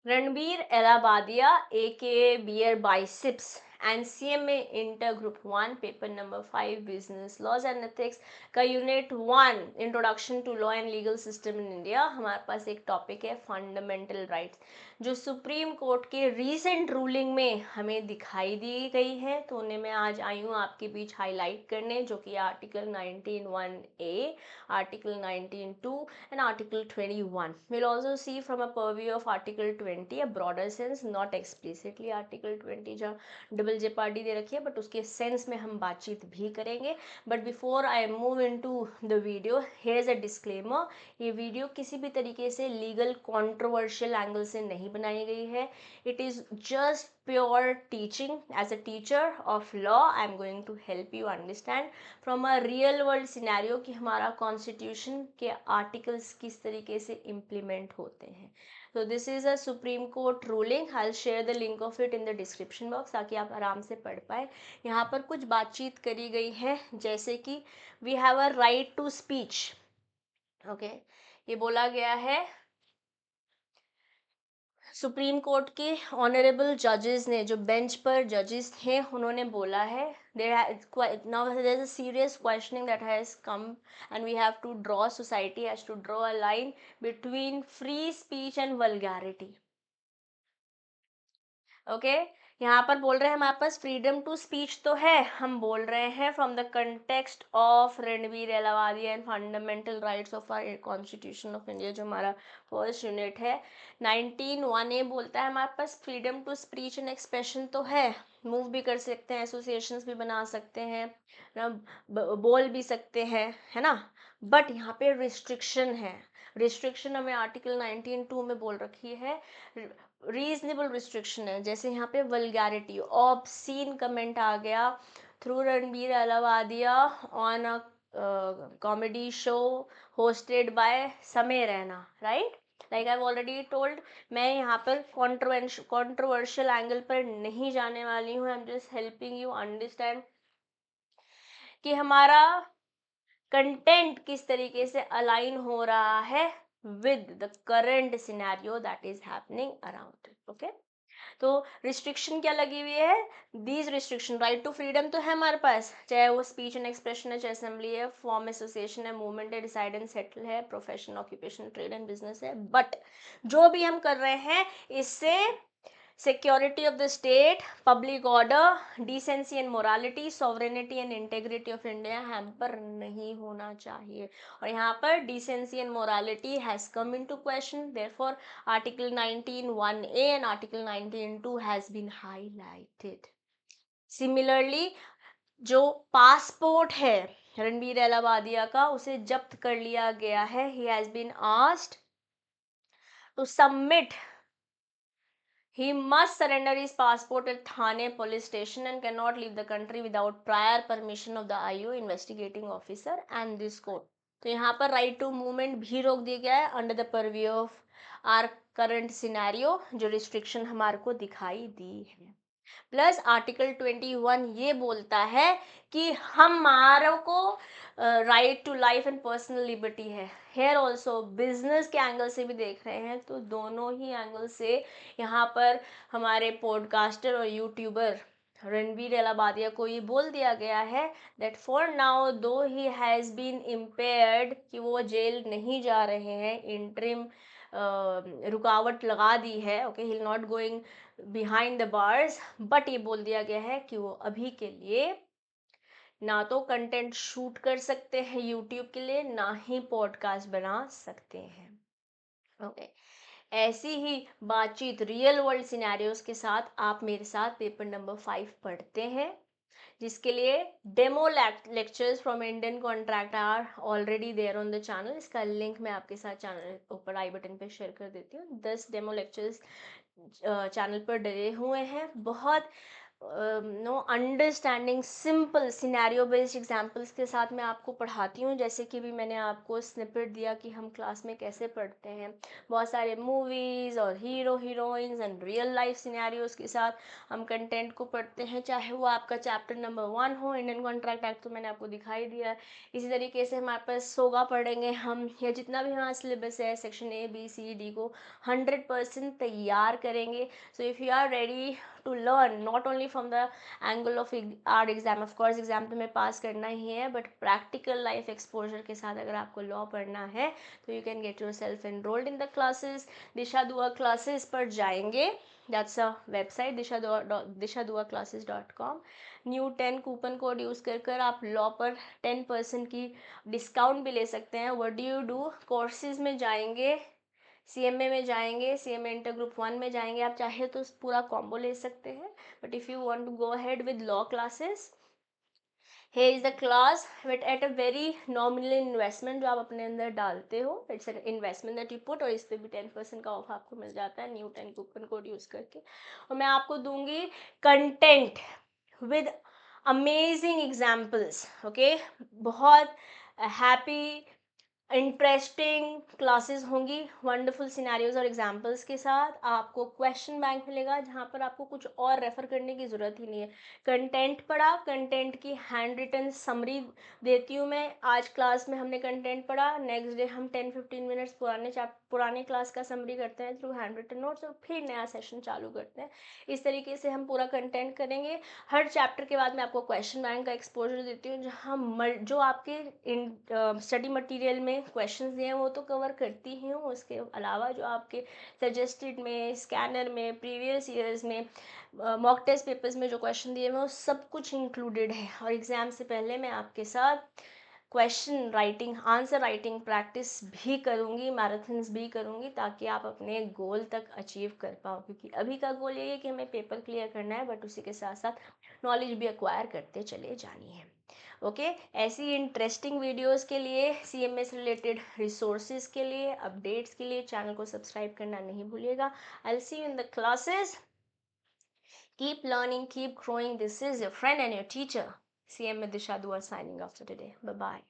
Ranbir Elabadia, aka Beer Biceps, and CMA Inter Group 1, paper number 5, Business Laws and Ethics का unit 1, introduction to law and legal system in India. हमारे पास एक topic है fundamental rights, जो supreme court के recent ruling में हमें दिखाई दी गई है. तो उन्हें मैं आज आई हूँ आपके बीच हाईलाइट करने, जो कि article 19(1)(a), Article 19(2) and Article 21. We'll also see from a purview of Article 20, a broader sense, not explicitly Article 20 जहाँ डबल जेपार्डी दे रखी है, बट उसके सेंस में हम बातचीत भी करेंगे. But before I move into the video, here is a disclaimer. ये वीडियो किसी भी तरीके से लीगल कंट्रोवर्शियल एंगल से नहीं बनाई गई है. It is just pure teaching. As a teacher of law, I am going to help you understand from a real world scenario कि हमारा कॉन्स्टिट्यूशन के आर्टिकल्स किस तरीके से इम्प्लीमेंट होते हैं. So this is a Supreme Court ruling. I'll share the link of it in the description box ताकि आप आराम से पढ़ पाए. यहाँ पर कुछ बातचीत करी गई है, जैसे कि we have a right to speech. Okay, ये बोला गया है सुप्रीम कोर्ट के ऑनरेबल जजेस ने, जो बेंच पर जजेस थे, उन्होंने बोला है now there's a serious questioning that has come, and we have to draw, society has to draw a line between free speech and vulgarity. Okay, यहाँ पर बोल रहे हैं हमारे पास फ्रीडम टू स्पीच तो है, हम बोल रहे हैं from the context of Ranveer Allahbadia and fundamental rights of our constitution of India, जो हमारा फर्स्ट यूनिट है. 19(1)(a) बोलता है हमारे पास freedom to speech and expression तो है, मूव भी कर सकते हैं, एसोसिएशंस भी बना सकते हैं ना, बोल भी सकते हैं, है ना. बट यहाँ पे रिस्ट्रिक्शन है. रिस्ट्रिक्शन हमें आर्टिकल 19(2) में बोल रखी है, रीजनेबल रिस्ट्रिक्शन है. जैसे यहाँ पे वल्गैरिटी, ऑब्सीन कमेंट आ गया through Ranbir Allahbadia on a comedy show hosted by Samay Raina, right. Like I already told, मैं यहाँ पर कॉन्ट्रोवर्शियल एंगल पर नहीं जाने वाली हूँ. I am just helping you understand कि हमारा कंटेंट किस तरीके से अलाइन हो रहा है with the current scenario that is happening around. Okay, तो रिस्ट्रिक्शन क्या लगी हुई है, these restriction, right to freedom तो है हमारे पास, चाहे वो स्पीच एंड एक्सप्रेशन है, चाहे असेंबली है, फॉर्म एसोसिएशन है, मूवमेंट है, डिसाइड एंड सेटल है, profession occupation trade and business है. बट जो भी हम कर रहे हैं, इससे security of the state, public order, decency and morality, sovereignty and integrity of India hamper नहीं होना चाहिए. और यहाँ पर decency and morality has come into question. Therefore, Article 19(1)(a) and Article 19(2) has been highlighted. Similarly, जो passport है रणबीर एलाबादिया का, उसे जब्त कर लिया गया है. He has been asked to submit. He must surrender his passport at Thane police station and cannot leave the country without prior permission of the IU investigating officer and this court. तो यहाँ पर right to movement भी रोक दिया गया है under the purview of our current scenario, जो restriction हमारे को दिखाई दी है. प्लस आर्टिकल 21 ये बोलता है कि हमारों को right to life and personal liberty है. हेयर ऑल्सो बिजनेस के एंगल से भी देख रहे हैं, तो दोनों ही एंगल से यहाँ पर हमारे पॉडकास्टर और यूट्यूबर रणबीर एलाबादिया को ये बोल दिया गया है दैट फॉर नाउ दो ही हैज़ बीन इम्पेयर्ड, कि वो जेल नहीं जा रहे हैं, इंटरिम रुकावट लगा दी है. Okay, he not going behind the bars, but ये बोल दिया गया है कि वो अभी के लिए ना तो कंटेंट शूट कर सकते हैं यूट्यूब के लिए, ना ही पॉडकास्ट बना सकते हैं. ओके, ऐसी ही बातचीत रियल वर्ल्ड सिनेरियोज के साथ आप मेरे साथ पेपर नंबर 5 पढ़ते हैं, जिसके लिए demo lectures from Indian contract are already there on the channel. इसका लिंक मैं आपके साथ चैनल ऊपर आई बटन पे शेयर कर देती हूँ. 10 डेमो लेक्चर्स चैनल पर डले हुए हैं. बहुत no understanding simple scenario based examples के साथ मैं आपको पढ़ाती हूँ। जैसे कि भी मैंने आपको स्निपेट दिया कि हम क्लास में कैसे पढ़ते हैं, बहुत सारे मूवीज़ और hero heroines and real life scenarios के साथ हम कंटेंट को पढ़ते हैं, चाहे वो आपका चैप्टर नंबर 1 हो, इंडियन कॉन्ट्रैक्ट एक्ट तो मैंने आपको दिखाई दिया है। इसी तरीके से हमारे पास सोगा पढ़ेंगे हम, या जितना भी हमारा सिलेबस है section A B C D को 100% तैयार करेंगे। So if you are ready to learn not only from the angle of our exam, of course exam तो हमें पास करना ही है, बट प्रैक्टिकल लाइफ एक्सपोजर के साथ अगर आपको लॉ पढ़ना है तो you can get yourself enrolled in the classes. Disha Dua classes पर जाएंगे, that's a website dishaduaclasses.com। New 10 coupon code use कर आप लॉ पर 10% की डिस्काउंट भी ले सकते हैं। What do you do, courses में जाएंगे, CMA में जाएंगे, CMA इंटर ग्रुप 1 में जाएंगे, आप चाहे तो पूरा कॉम्बो ले सकते हैं। But if you want to go ahead with law classes, here is the class but at a very nominal investment जो आप अपने अंदर डालते हो, it's an investment that you put, और इस पे भी 10% का ऑफ आपको मिल जाता है न्यू 10 कूपन कोड यूज़ करके। और मैं आपको दूंगी content with amazing examples, okay. बहुत हैप्पी इंटरेस्टिंग क्लासेस होंगी, वंडरफुल सिनेरियोज और एग्जांपल्स के साथ। आपको क्वेश्चन बैंक मिलेगा जहाँ पर आपको कुछ और रेफर करने की ज़रूरत ही नहीं है। कंटेंट पढ़ा, कंटेंट की हैंड रिटन समरी देती हूँ मैं। आज क्लास में हमने कंटेंट पढ़ा, नेक्स्ट डे हम 10-15 मिनट्स पुराने क्लास का समरी करते हैं थ्रू हैंड रिटन नोट्स, और फिर नया सेशन चालू करते हैं। इस तरीके से हम पूरा कंटेंट करेंगे। हर चैप्टर के बाद मैं आपको क्वेश्चन बैंक का एक्सपोजर देती हूँ, जहाँ जो आपके स्टडी मटेरियल में क्वेश्चंस दिए हैं वो तो कवर करती ही हूँ, उसके अलावा जो आपके सजेस्टेड में, स्कैनर में, प्रीवियस ईयर्स में, मॉक टेस्ट पेपर्स में जो क्वेश्चन दिए हुए वो सब कुछ इंक्लूडेड है। और एग्ज़ाम से पहले मैं आपके साथ question writing, answer writing practice भी करूँगी, मैराथन्स भी करूँगी, ताकि आप अपने गोल तक अचीव कर पाओ। क्योंकि अभी का गोल ये है कि हमें पेपर क्लियर करना है, बट उसी के साथ साथ नॉलेज भी एक्वायर करते चले जानी है। ओके, ऐसी इंटरेस्टिंग वीडियोस के लिए, CMA से रिलेटेड रिसोर्सेज के लिए, अपडेट्स के लिए चैनल को सब्सक्राइब करना नहीं भूलिएगा। I will see you in the classes. Keep learning, keep growing. This is your friend and your teacher, CMA Disha Dua, signing off for today. Bye bye.